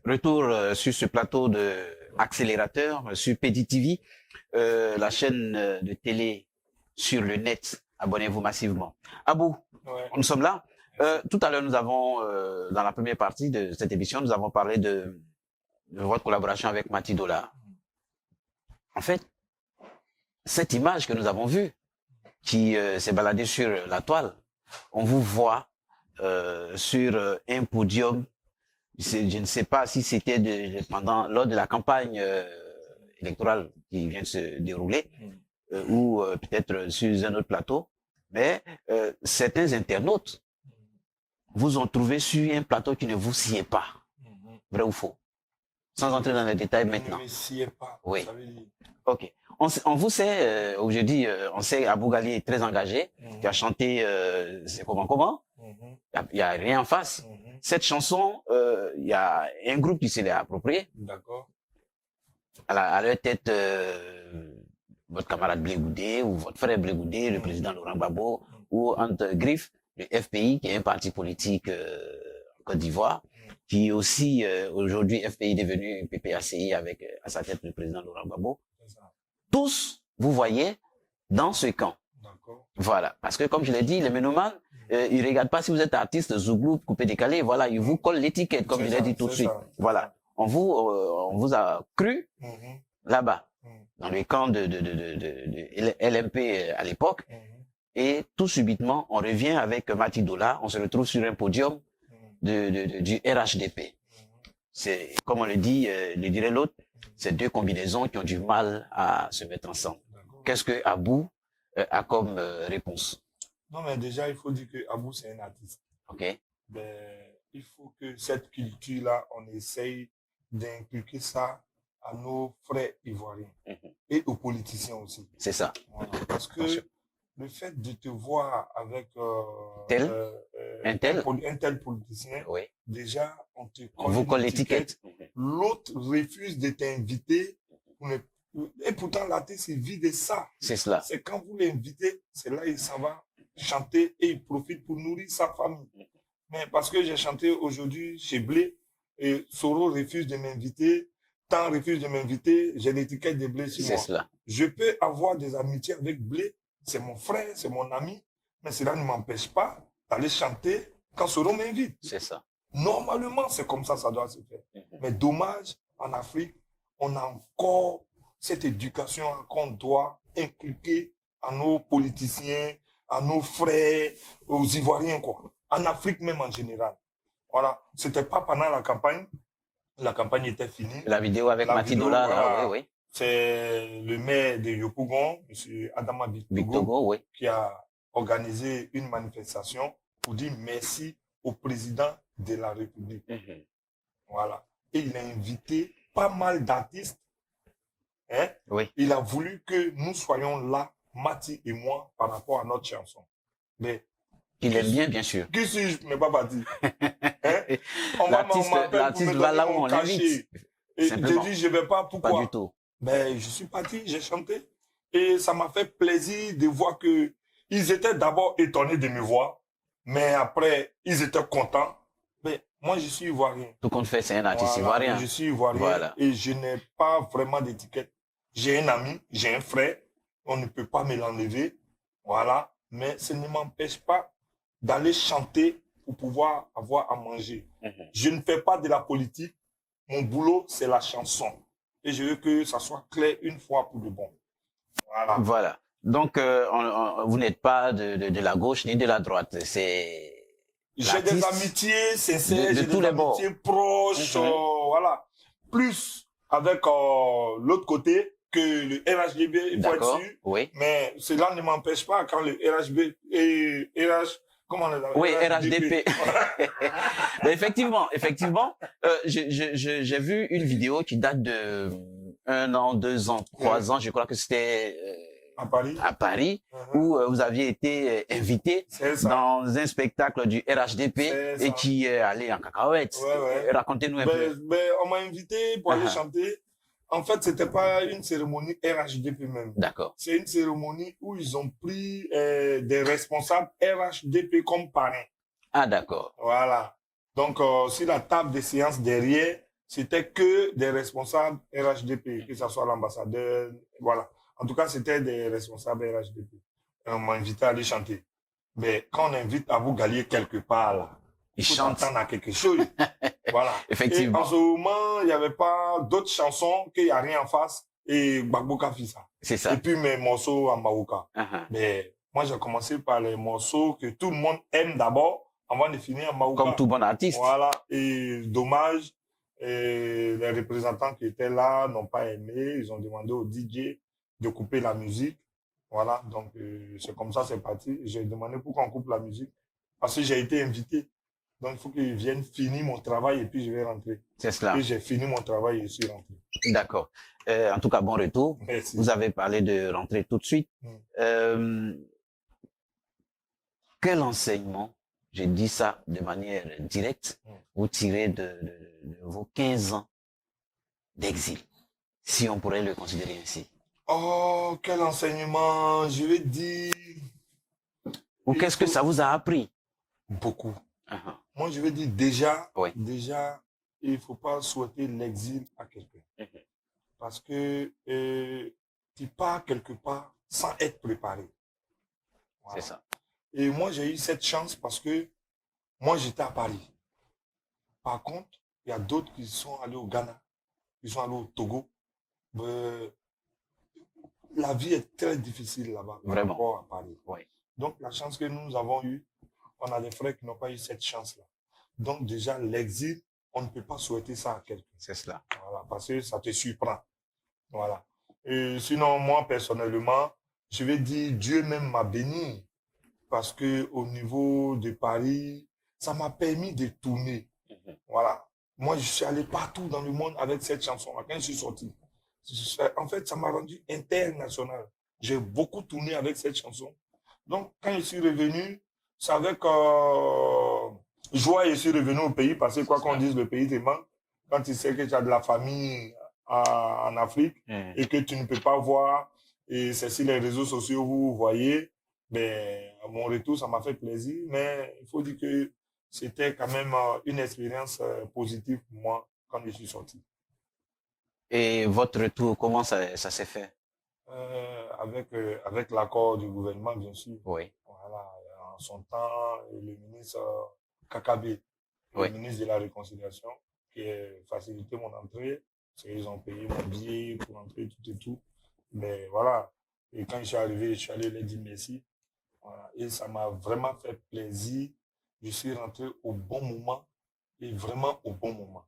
Retour sur ce plateau de accélérateur sur PDTV, la chaîne de télé sur le net. Abonnez-vous massivement. Abou, Ouais. nous sommes là. Tout à l'heure, nous avons, dans la première partie de cette émission, nous avons parlé de votre collaboration avec Mati Dola. En fait, cette image que nous avons vue, qui s'est baladée sur la toile, on vous voit sur un podium. Je ne sais pas si c'était lors de la campagne électorale qui vient de se dérouler ou peut-être sur un autre plateau, mais certains internautes vous ont trouvé sur un plateau qui ne vous sied pas. Vrai ou faux? Sans entrer dans les détails maintenant. Ne me sied pas. Oui. Ça veut dire... Ok. On vous sait, aujourd'hui, on sait Abou Gali est très engagé, qui a chanté c'est comment il y a rien en face. Cette chanson, il y a un groupe qui se l'est approprié. D'accord. À leur tête, votre camarade Blé-Goudé ou votre frère Blé-Goudé, le président Laurent Gbagbo, ou Ante Griff, le FPI, qui est un parti politique en Côte d'Ivoire, qui aussi, aujourd'hui, FPI est devenu PPACI avec à sa tête le président Laurent Gbagbo. Tous, vous voyez, dans ce camp. Voilà. Parce que, comme je l'ai dit, les ménomanes, ils ne regardent pas si vous êtes artiste, zouglou, coupé décalé, voilà, ils vous collent l'étiquette, comme je l'ai dit tout de suite. Voilà. On vous a cru là-bas, dans le camp de LMP à l'époque, et tout subitement, on revient avec Mati Dola, on se retrouve sur un podium du RHDP. C'est, comme on le dit, le dirait l'autre, c'est deux combinaisons qui ont du mal à se mettre ensemble. Qu'est-ce que Abou a comme réponse? Non, mais déjà, il faut dire que Abou, c'est un artiste. Ok. Ben, il faut que cette culture-là, on essaye d'inculquer ça à nos frères ivoiriens et aux politiciens aussi. C'est ça. Voilà. Parce que le fait de te voir avec un tel politicien, oui. déjà, on te vous colle l'étiquette. L'autre refuse de t'inviter. Et pourtant, l'artiste, il vit de ça. C'est cela. C'est quand vous l'invitez, c'est là il s'en va chanter et il profite pour nourrir sa famille. Mais parce que j'ai chanté aujourd'hui chez Blé, et Soro refuse de m'inviter, Tan refuse de m'inviter, j'ai l'étiquette de Blé sur moi. C'est cela. Je peux avoir des amitiés avec Blé, c'est mon frère, c'est mon ami, mais cela ne m'empêche pas d'aller chanter quand Soro m'invite. C'est ça. Normalement, c'est comme ça doit se faire. Mais dommage, en Afrique, on a encore cette éducation qu'on doit inculquer à nos politiciens, à nos frères, aux Ivoiriens, quoi. En Afrique même en général. Voilà. C'était pas pendant la campagne. La campagne était finie. La vidéo avec Mati Dola, là, oui. C'est le maire de Yopougon, M. Adama Bictogo, oui. qui a organisé une manifestation pour dire merci au président de la République. Voilà. Et il a invité pas mal d'artistes. Hein? Oui. Il a voulu que nous soyons là, Mati et moi, par rapport à notre chanson. Mais il aime bien, bien sûr. Qui suis-je, mais pas Mati? Hein? L'artiste va là où on l'invite. Et je dis, je ne vais pas, pourquoi? Pas du tout. Mais je suis parti, j'ai chanté. Et ça m'a fait plaisir de voir que ils étaient d'abord étonnés de me voir, mais après, ils étaient contents. Mais moi, je suis ivoirien. Tout compte fait, c'est un artiste ivoirien. Je suis ivoirien et je n'ai pas vraiment d'étiquette. J'ai un ami, j'ai un frère, on ne peut pas me l'enlever. Voilà. Mais ça ne m'empêche pas d'aller chanter pour pouvoir avoir à manger. Je ne fais pas de la politique. Mon boulot, c'est la chanson. Et je veux que ça soit clair une fois pour de bon. Voilà. Voilà. Donc, vous n'êtes pas de la gauche ni de la droite. C'est j'ai des amitiés sincères, j'ai des amitiés proches, voilà. Plus avec l'autre côté que le RHDB, il faut être sûr. Oui. Mais cela ne m'empêche pas quand le RHB et comment on appelle? Oui, RHDP. Mais effectivement, j'ai vu une vidéo qui date de 1 an, 2 ans, 3 ans. Je crois que c'était à Paris, où vous aviez été invité dans un spectacle du RHDP et qui est allé en cacahuète. Racontez-nous un peu. On m'a invité pour aller chanter. En fait, c'était pas une cérémonie RHDP même. D'accord. C'est une cérémonie où ils ont pris des responsables RHDP comme parrains. Ah, d'accord. Voilà. Donc, sur la table de séance derrière, c'était que des responsables RHDP, que ce soit l'ambassadeur, voilà. En tout cas, c'était des responsables RHDP. On m'a invité à aller chanter. Mais quand on invite à vous gagner quelque part, là, Il faut chante. s'attendre à quelque chose. Voilà. Effectivement. Et en ce moment, il n'y avait pas d'autres chansons qu'il n'y a rien en face. Et Gbagboka fit ça. C'est ça. Et puis mes morceaux en Maouka. Uh-huh. Mais moi, j'ai commencé par les morceaux que tout le monde aime d'abord, avant de finir en Maouka. Comme tout bon artiste. Voilà. Et dommage, les représentants qui étaient là n'ont pas aimé. Ils ont demandé au DJ de couper la musique. Voilà. Donc, c'est comme ça, c'est parti. J'ai demandé pourquoi on coupe la musique. Parce que j'ai été invité. Donc, il faut qu'ils viennent finir mon travail et puis je vais rentrer. C'est cela. Et j'ai fini mon travail et je suis rentré. D'accord. En tout cas, bon retour. Merci. Vous avez parlé de rentrer tout de suite. Quel enseignement, je dis ça de manière directe, vous tirez de vos 15 ans d'exil, si on pourrait le considérer ainsi? Oh, quel enseignement, je vais dire. Ou qu'est-ce que ça vous a appris? Beaucoup. Uh-huh. Moi, je vais dire déjà, Oui. déjà, il ne faut pas souhaiter l'exil à quelqu'un. Uh-huh. Parce que tu pars quelque part sans être préparé. Voilà. C'est ça. Et moi, j'ai eu cette chance parce que moi, j'étais à Paris. Par contre, il y a d'autres qui sont allés au Ghana, qui sont allés au Togo. La vie est très difficile là-bas par rapport à Paris. Oui. Donc, la chance que nous avons eue, on a des frères qui n'ont pas eu cette chance-là. Donc, déjà, l'exil, on ne peut pas souhaiter ça à quelqu'un. C'est cela. Voilà, parce que ça te surprend. Voilà. Et sinon, moi, personnellement, je vais dire, Dieu même m'a béni. Parce que au niveau de Paris, ça m'a permis de tourner. Voilà. Moi, je suis allé partout dans le monde avec cette chanson-là, quand je suis sorti. En fait, ça m'a rendu international. J'ai beaucoup tourné avec cette chanson. Donc, quand je suis revenu, c'est avec joie, je suis revenu au pays, parce que quoi qu'on dise, le pays te manque. Quand tu sais que tu as de la famille en Afrique et que tu ne peux pas voir, et c'est sur les réseaux sociaux, vous voyez, ben, à mon retour, ça m'a fait plaisir, mais il faut dire que c'était quand même une expérience positive pour moi quand je suis sorti. Et votre retour, comment ça s'est fait? Avec l'accord du gouvernement, bien sûr. Oui. Voilà, en son temps, le ministre Kakabe, oui. Le ministre de la Réconciliation, qui a facilité mon entrée, parce qu'ils ont payé mon billet pour entrer, tout et tout. Mais voilà, et quand je suis arrivé, je suis allé leur dire merci. Voilà. Et ça m'a vraiment fait plaisir. Je suis rentré au bon moment, et vraiment au bon moment.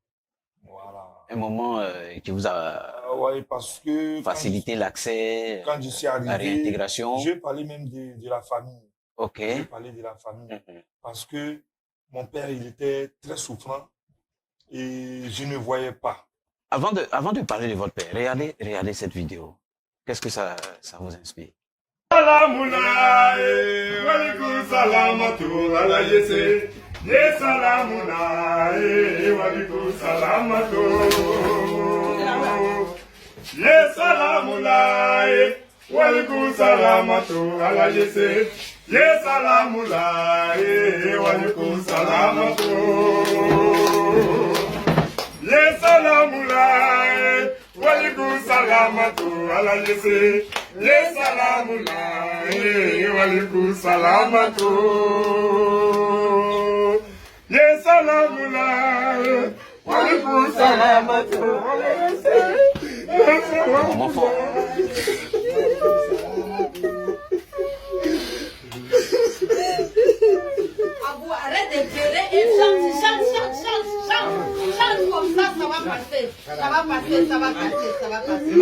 Voilà. Un moment qui vous a ouais, parce que facilité l'accès, quand je suis arrivé, la réintégration. Je parlais même de la famille. Ok. Je parlais de la famille. Parce que mon père, il était très souffrant et je ne voyais pas. Avant de parler de votre père, regardez cette vidéo. Qu'est-ce que ça vous inspire? Ye salamuna ye waliku salamato. Ye salamuna ye waliku salamato ala yese. Ye salamuna ye waliku salamato. Ye salamuna ye waliku salamato ala yese. Ye salamuna ye waliku salamato. Yes, salamullah. Walaikum salamatu. Comment fort? Abou, arrête de pleurer et chante comme ça va passer. Ça va passer. Ça va passer. Ça va passer.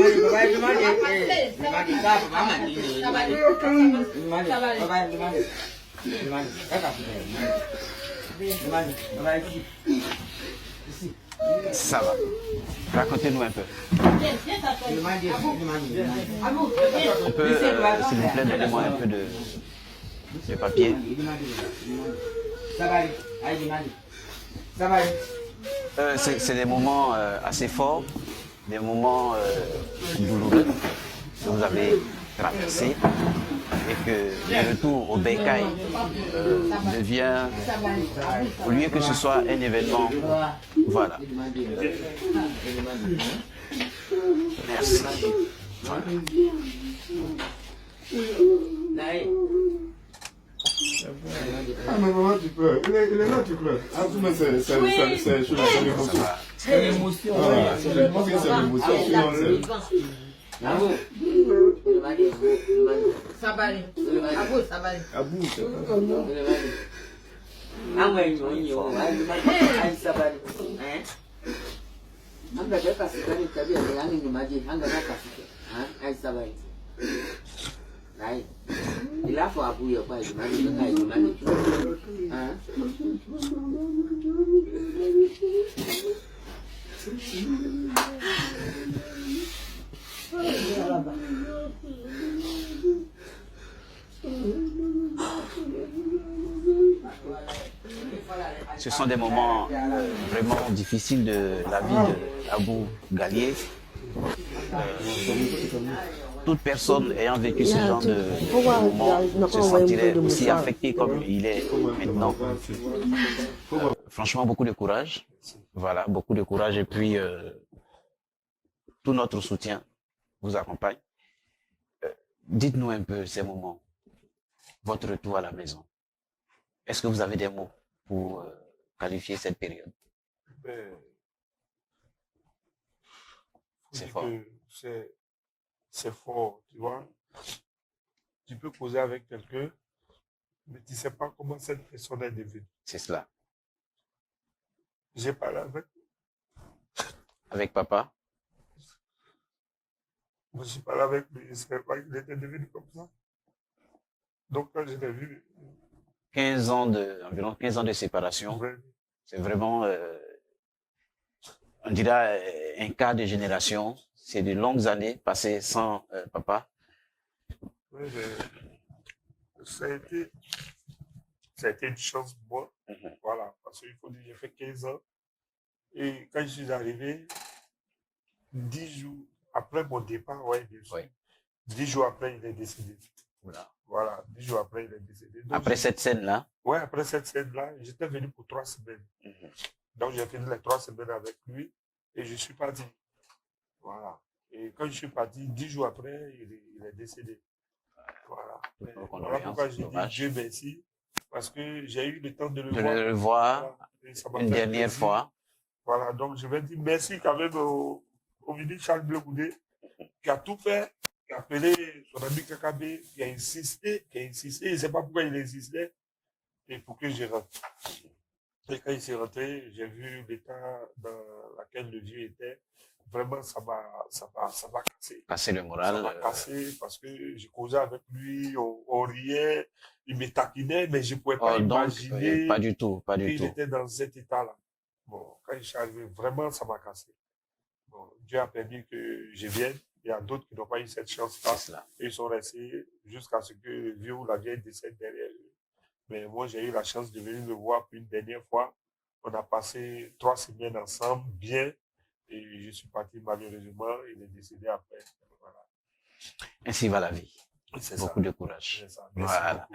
Ça va. Racontez-nous un peu. On peut, s'il vous plaît, donnez-moi un peu de papier. C'est des moments assez forts, des moments douloureux que vous avez traversé et que le retour au Bercail devient, au lieu que ce soit un événement, voilà. Merci. Ah mais maman tu pleures, il est là tu pleures. Ah mais c'est l'émotion. C'est l'émotion. Voilà, je pense que c'est l'émotion. Sabali. Abou, Sabali. Abou, c'est pas Ce sont des moments vraiment difficiles de la vie d'Abou Gallier. Toute personne ayant vécu ce genre de moment se sentirait aussi affectée comme il est maintenant. Franchement, beaucoup de courage. Voilà, beaucoup de courage et puis tout notre soutien vous accompagne. Dites-nous un peu ces moments, votre retour à la maison. Est-ce que vous avez des mots pour qualifier cette période? C'est fort. C'est fort, tu vois. Tu peux causer avec quelqu'un, mais tu ne sais pas comment cette personne est devenue. C'est cela. J'ai parlé avec papa. Je suis parlé avec lui, je ne savais pas qu'il était devenu comme ça. Donc quand je l'ai vu... 15 ans environ 15 ans de séparation. Ouais. C'est vraiment, on dirait, un cas de génération. C'est de longues années passées sans papa. Oui, ça a été une chance pour moi. Voilà, parce qu'il faut dire, j'ai fait 15 ans. Et quand je suis arrivé, 10 jours après mon départ, bien sûr, 10 jours après, il est décédé. Voilà, 10 jours après, il est décédé. Donc, après cette scène-là? Oui, après cette scène-là, j'étais venu pour 3 semaines. Donc, j'ai fini les 3 semaines avec lui et je suis parti. Voilà. Et quand je suis parti, 10 jours après, il est décédé. Voilà. Voilà pourquoi j'ai dit Dieu merci, parce que j'ai eu le temps de le voir une dernière fois. Voilà, donc je vais dire merci quand même au ministre Charles Blé Goudé, qui a tout fait, qui a appelé son ami Kakabé, qui a insisté, je ne sais pas pourquoi il insistait, et pour que je rentre. Et quand il s'est rentré, j'ai vu l'état dans lequel le vieux était. Vraiment, ça m'a cassé. Casser le moral. Ça m'a cassé parce que je causais avec lui, on riait, il me taquinait, mais je ne pouvais pas imaginer pas du tout, qu'il était dans cet état-là. Bon, quand je suis arrivé, vraiment, ça m'a cassé. Bon, Dieu a permis que je vienne. Il y a d'autres qui n'ont pas eu cette chance-là. Ils sont restés jusqu'à ce que le vieux ou la vieille décède derrière eux. Mais moi, j'ai eu la chance de venir le voir pour une dernière fois. On a passé 3 semaines ensemble, bien. Et je suis parti malheureusement, il est décédé après. Voilà. Ainsi va la vie. Beaucoup de courage. Voilà.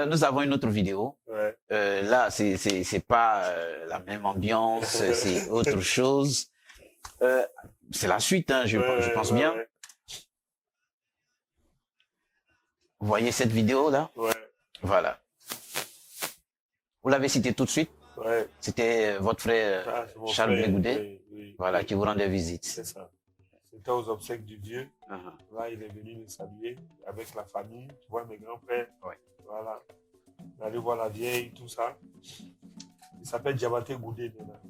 Nous avons une autre vidéo. Ouais. Là, c'est pas la même ambiance, c'est autre chose. C'est la suite, hein, je pense bien. Ouais. Vous voyez cette vidéo là? Ouais. Voilà. Vous l'avez cité tout de suite? Ouais. C'était votre frère Charles Blé Goudé, voilà, qui vous rendait visite. C'est ça. C'était aux obsèques du vieux. Là, il est venu me saluer avec la famille. Tu vois, mes grands frères. Voilà. On allait voir la vieille, tout ça. Il s'appelle Diabaté Goudé maintenant.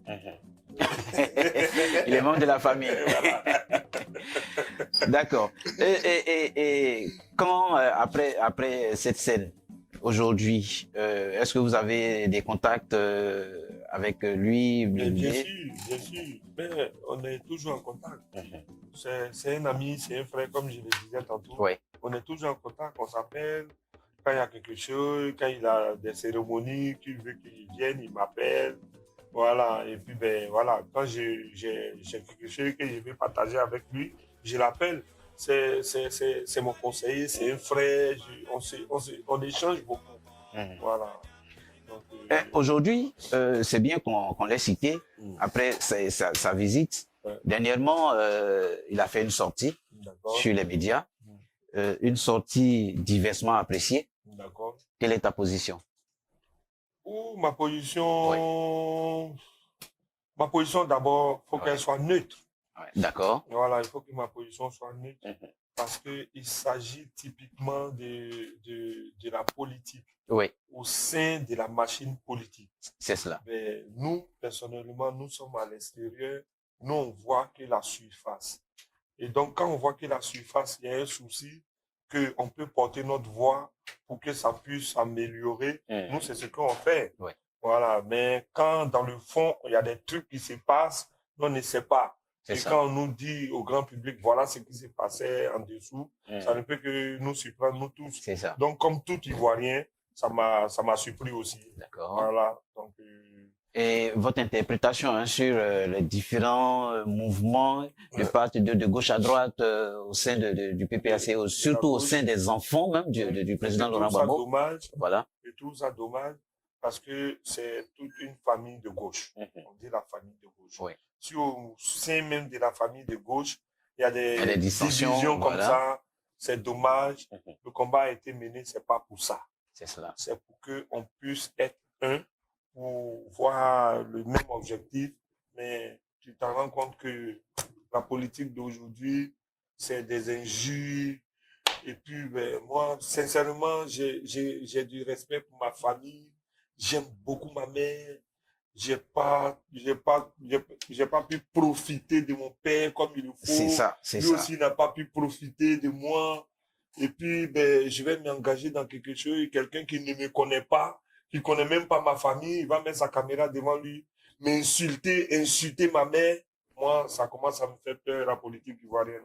Il est membre de la famille. D'accord. Et quand, après cette scène, aujourd'hui, est-ce que vous avez des contacts avec lui? Bien sûr. Mais on est toujours en contact. C'est un ami, c'est un frère, comme je le disais tantôt. On est toujours en contact, on s'appelle. Quand il y a quelque chose, quand il a des cérémonies, qu'il veut qu'il vienne, il m'appelle. Voilà. Et puis, voilà, quand j'ai quelque chose que je veux partager avec lui, je l'appelle. c'est mon conseiller, c'est un frère, on échange beaucoup. Voilà. Donc, Aujourd'hui, c'est bien qu'on l'ait cité. Après sa visite, dernièrement, il a fait une sortie sur les médias, une sortie diversement appréciée. D'accord. Quelle est ta position? Ma position, ma position d'abord, il faut qu'elle soit neutre. D'accord. Voilà, il faut que ma position soit neutre parce qu'il s'agit typiquement de la politique au sein de la machine politique. C'est cela. Mais nous, personnellement, nous sommes à l'extérieur, nous on voit que la surface. Et donc, quand on voit que la surface, il y a un souci, qu'on peut porter notre voix pour que ça puisse s'améliorer. Nous, c'est ce qu'on fait. Voilà. Mais quand dans le fond, il y a des trucs qui se passent, nous, on ne sait pas. Et quand on nous dit au grand public, voilà ce qui s'est passé en dessous, ça ne peut que nous surprendre, nous tous. C'est ça. Donc, comme tout Ivoirien, ça m'a surpris aussi. D'accord. Voilà. Donc, et votre interprétation sur les différents mouvements de gauche à droite au sein du PPAC, surtout au sein des enfants même du président Laurent Gbagbo. Dommage. Voilà. Et tout ça dommage parce que c'est toute une famille de gauche. On dit la famille de gauche. Oui. Si au sein même de la famille de gauche, il y a des divisions comme ça, c'est dommage. Le combat a été mené, c'est pas pour ça. C'est cela. C'est pour qu'on puisse être un, pour voir le même objectif, mais tu t'en rends compte que la politique d'aujourd'hui, c'est des injures. Et puis, moi, sincèrement, j'ai du respect pour ma famille. J'aime beaucoup ma mère. J'ai pas pu profiter de mon père comme il le faut. C'est ça, Lui aussi n'a pas pu profiter de moi. Et puis, je vais m'engager dans quelque chose. Quelqu'un qui ne me connaît pas, qui connaît même pas ma famille, il va mettre sa caméra devant lui, insulter ma mère. Moi, ça commence à me faire peur, la politique ivoirienne.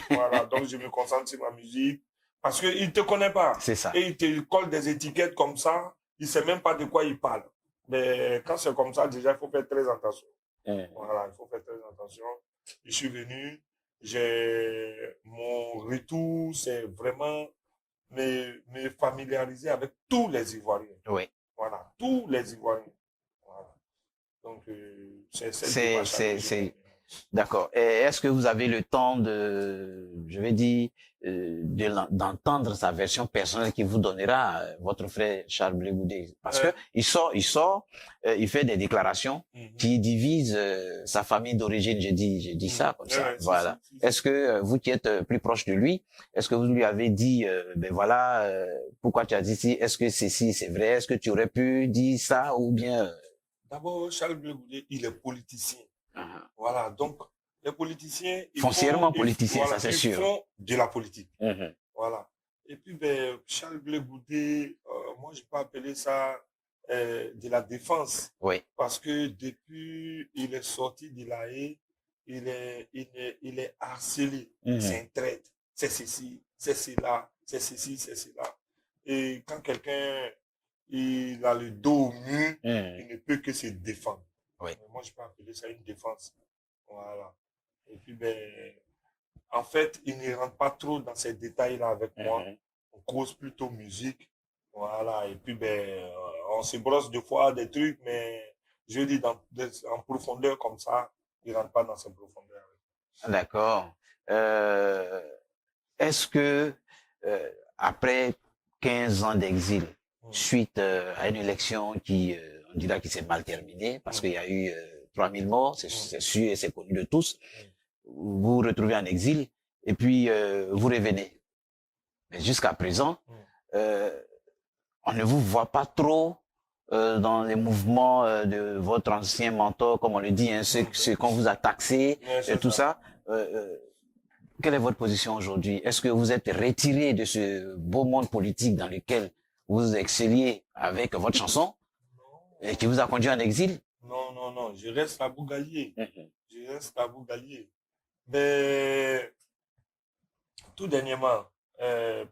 Voilà, donc je me concentre sur ma musique. Parce qu'il ne te connaît pas. C'est ça. Et il te colle des étiquettes comme ça, il ne sait même pas de quoi il parle. Mais quand c'est comme ça, déjà, il faut faire très attention. Voilà, il faut faire très attention. Je suis venu, mon retour, c'est vraiment me familiariser avec tous les Ivoiriens. Oui. Voilà, tous les Ivoiriens. Voilà. Donc, c'est d'accord. Et est-ce que vous avez le temps d'entendre sa version personnelle qui vous donnera votre frère Charles Blé Goudé? Parce que il fait des déclarations qui divisent sa famille d'origine. J'ai dit ça comme ça. Voilà. Est-ce que vous qui êtes plus proche de lui, est-ce que vous lui avez dit, pourquoi tu as dit ci? Est-ce que c'est vrai? Est-ce que tu aurais pu dire ça ou bien? D'abord, Charles Blé Goudé, il est politicien. Voilà, donc les politiciens, foncièrement politiciens, ça c'est sûr. Ils font de la politique. Voilà. Et puis, Charles Blé Goudé, moi je peux appeler ça de la défense. Oui. Parce que depuis il est sorti de la haie, il est harcelé. C'est un traître. C'est ceci, c'est cela, c'est ceci, c'est cela. Et quand quelqu'un il a le dos au mur, il ne peut que se défendre. Oui. Moi, je peux appeler ça une défense. Voilà. Et puis, en fait, il ne rentre pas trop dans ces détails-là avec moi. On cause plutôt musique. Voilà. Et puis, on se brosse deux fois des trucs, mais je dis en profondeur comme ça, il ne rentre pas dans ces profondeurs. D'accord. Est-ce que, après 15 ans d'exil, suite à une élection qui, on dira qui s'est mal terminée, parce qu'il y a eu 3000 morts, c'est sûr et c'est connu de tous, vous vous retrouvez en exil, et puis vous revenez. Mais jusqu'à présent, on ne vous voit pas trop dans les mouvements de votre ancien mentor, comme on le dit, ce qu'on vous a taxé, et tout ça. Quelle est votre position aujourd'hui? Est-ce que vous êtes retiré de ce beau monde politique dans lequel vous excelliez avec votre chanson et qui vous a conduit en exil? Non, je reste à Bougalier. Je reste à Bougalier. Mais tout dernièrement,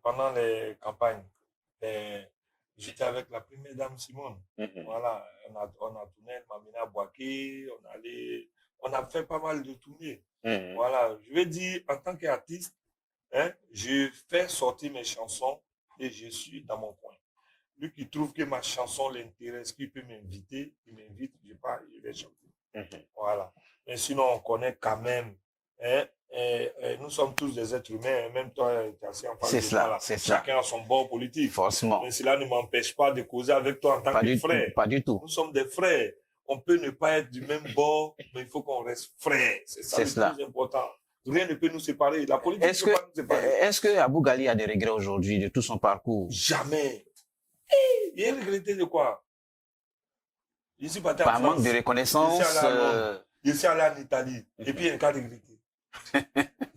pendant les campagnes, j'étais avec la première dame Simone. Voilà, on a tourné, elle m'a mené à Boaké, on a fait pas mal de tournées. Voilà, je vais dire, en tant qu'artiste, Hein? Je fais sortir mes chansons et je suis dans mon coin. Lui qui trouve que ma chanson l'intéresse, qui peut m'inviter, il m'invite, je pars, je vais chanter. Voilà. Mais sinon, on connaît quand même. Hein, nous sommes tous des êtres humains, même toi, tu es assez en face C'est de cela, moi, là. c'est cela. Chacun a son bord politique. Forcément. Mais cela ne m'empêche pas de causer avec toi en tant Pas que du frère. tout, pas du tout. Nous sommes des frères. On peut ne pas être du même bord, mais il faut qu'on reste frères. C'est ça C'est le cela. plus important. Rien ne peut nous séparer. La politique Est-ce ne peut que, pas nous séparer. est-ce que Abou Gali a des regrets aujourd'hui de tout son parcours? Jamais. Il a regretté de quoi? Je suis parti en Par manque France. de reconnaissance. Je suis allé à Londres. Je suis allé en Italie. Et puis, il y a un cas de regretter.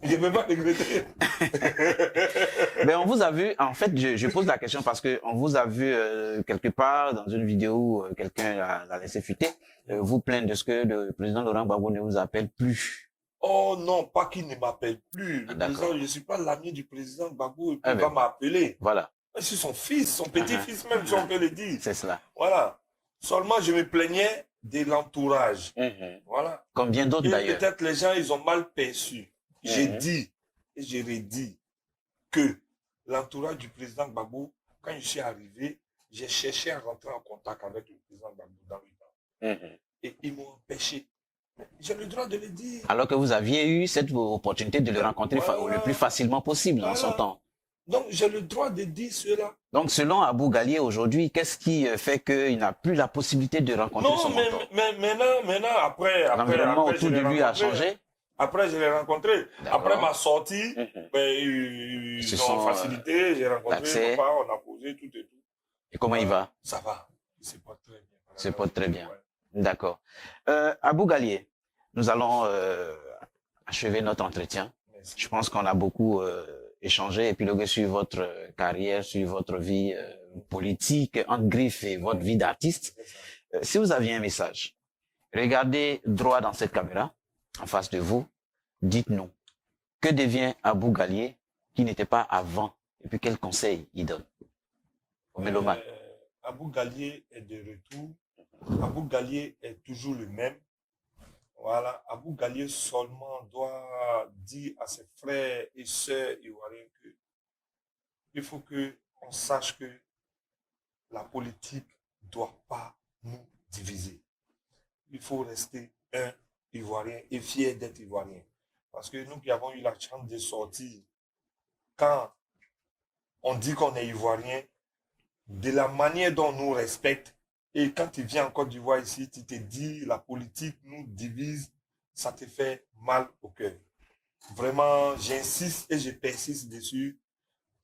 Je ne peux pas regretter. Mais on vous a vu, en fait, je pose la question parce que on vous a vu quelque part dans une vidéo où quelqu'un l'a laissé fuiter, vous plaindre de ce que le président Laurent Gbagbo ne vous appelle plus. Oh non, pas qu'il ne m'appelle plus. Ah, Le d'accord. président, je ne suis pas l'ami du président Gbagbo et puis Ah, il ben, va m'appeler. Voilà, Je suis son fils, son petit-fils même, si on peut le dire. c'est cela. Voilà. Seulement, je me plaignais de l'entourage. Voilà. Comme bien d'autres Et d'ailleurs. peut-être les gens, ils ont mal perçu. J'ai dit, et je redis, que l'entourage du président Gbagbo, quand je suis arrivé, j'ai cherché à rentrer en contact avec le président Gbagbo dans le temps. Et ils m'ont empêché. J'ai le droit de le dire. Alors que vous aviez eu cette opportunité de le rencontrer Voilà. le plus facilement possible en son Voilà. temps. Donc, j'ai le droit de dire cela. Donc, selon Abou Gali aujourd'hui, qu'est-ce qui fait qu'il n'a plus la possibilité de rencontrer Non, son mentor? mais maintenant, après, L'environnement je autour de l'ai lui a rencontré. changé. Après, je l'ai rencontré. D'accord. Après ma sortie, ben, Ils ils se ont sont, facilité. J'ai l'accès. rencontré papa, on a posé tout et tout. Et comment il va? Ça va. C'est pas très bien. C'est pas très bien. Ouais. D'accord. Abou Gali, nous allons achever notre entretien. Merci. Je pense qu'on a beaucoup échangé, épilogué sur votre carrière, sur votre vie politique, entre griffes et votre vie d'artiste. C'est ça. Si vous aviez un message, regardez droit dans cette caméra, en face de vous, dites-nous, que devient Abou Gali qui n'était pas avant? Et puis quel conseil il donne au mélomane? Abou Gali est de retour. Abou Gali est toujours le même. Voilà, Abou Gali seulement doit dire à ses frères et sœurs ivoiriens que il faut qu'on sache que la politique ne doit pas nous diviser. Il faut rester un Ivoirien et fier d'être Ivoirien. Parce que nous qui avons eu la chance de sortir, quand on dit qu'on est Ivoirien, de la manière dont on nous respecte, et quand tu viens en Côte d'Ivoire ici, tu te dis la politique nous divise, ça te fait mal au cœur. Vraiment, j'insiste et je persiste dessus.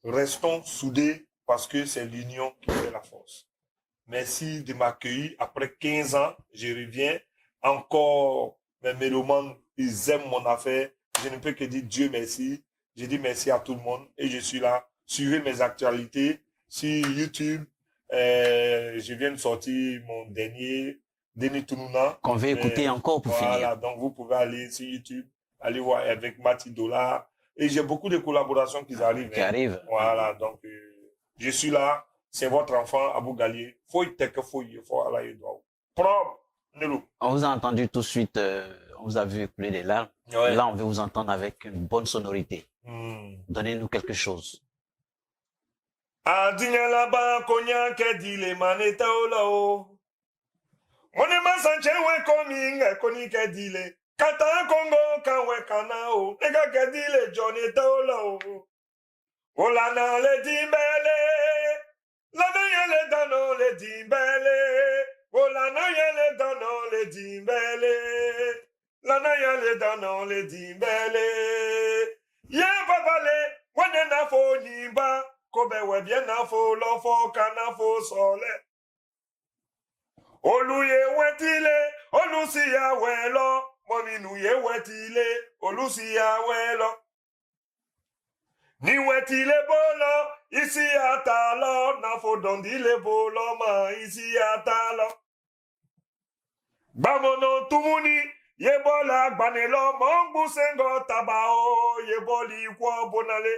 Restons soudés parce que c'est l'union qui fait la force. Merci de m'accueillir. Après 15 ans, je reviens. Encore, mes mélomanes, ils aiment mon affaire. Je ne peux que dire Dieu merci. Je dis merci à tout le monde et je suis là. Suivez mes actualités sur YouTube. Je viens de sortir mon dernier Denis Tounouna. Qu'on va écouter encore pour Voilà, finir. donc vous pouvez aller sur YouTube, aller voir avec Mati Dollar. Et j'ai beaucoup de collaborations qui arrivent. Qui arrive. Voilà, donc je suis là. C'est votre enfant, Abou Gali. Faut y teke, faut y aller. Propre, Nelou. On vous a entendu tout de suite, on vous a vu couler des larmes. Ouais. Là, on veut vous entendre avec une bonne sonorité. Hmm. Donnez-nous quelque chose. Adinya laba konya ke dile maneta ola o. Mone masanche we komi nge koni ke dile. Kata Kongo kanwe kana o. Nega ke dile Johnny ola o. Ola na le dimbele. La na yele dano le dimbele. Ola na yele dano le dimbele. La na yele dano le dimbele. Ye babale wane na fo nyimba. Kobe we bien na fo lo fo kana fo sole. Oluye wetile, olusiya welo. Mominu ye wetile, olusiya welo. Ni wetile bolo, isi atalo. Na fo dondile bolo ma isi atalo. Bamono tumuni, ye bola gbanelo. Mongu sengo tabao, ye boli kwa bonale.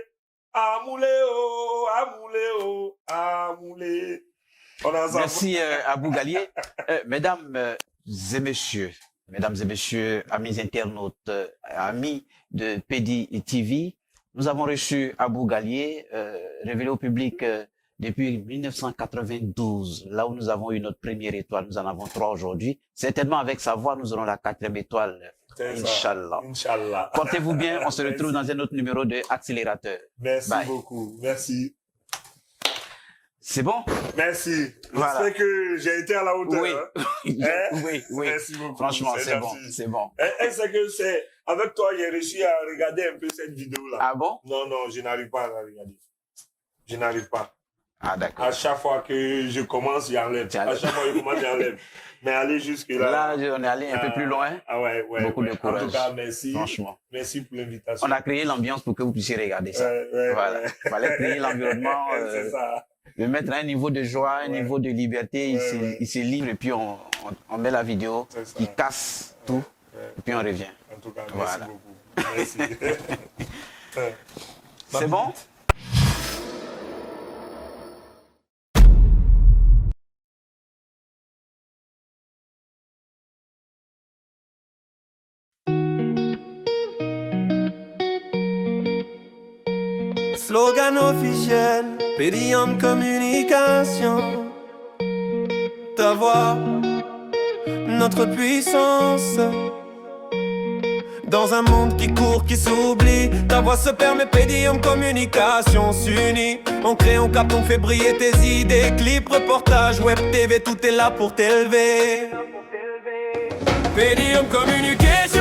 Amoulé, oh, amoulé, oh, amoulé. Merci Abou Gali. Mesdames et messieurs, amis internautes, amis de PEDI TV, Nous avons reçu Abou Gallier, révélé au public depuis 1992, là où nous avons eu notre première étoile. Nous en avons 3 aujourd'hui. Certainement, avec sa voix, nous aurons la 4e étoile. Inch'Allah. Inch'Allah. Portez-vous bien. On se retrouve dans un autre numéro de Accélérateur. Merci Bye. beaucoup. Merci. C'est bon? Merci. Voilà. J'espère que j'ai été à la hauteur. Oui. Hein? Oui, oui. Merci beaucoup. Franchement, c'est bon. gentil. C'est bon. Est-ce que c'est avec toi j'ai réussi à regarder un peu cette vidéo-là? Ah bon? Non, non, je n'arrive pas à la regarder. Je n'arrive pas. Ah d'accord. À chaque fois que je commence, j'enlève. Tu À enlèves. chaque fois que je commence, j'enlève. Mais aller jusque-là. Là, on est allé un peu plus loin. Ah ouais, ouais. Beaucoup de En courage. tout cas, merci. Franchement. Merci pour l'invitation. On a créé l'ambiance pour que vous puissiez regarder ça. Voilà. Ouais. Il fallait créer l'environnement, C'est ça. le mettre à un niveau de joie, un niveau de liberté. Il se livre et puis on met la vidéo, C'est ça. il casse tout et puis on revient. En tout cas, merci Voilà. beaucoup. Merci. C'est bon? Slogan officiel, Pédium Communication. Ta voix, notre puissance. Dans un monde qui court, qui s'oublie, ta voix se permet, Pédium Communication s'unit. On crée, on capte, on fait briller tes idées. Clips, reportages, web TV, tout est là pour t'élever. Pédium Communication.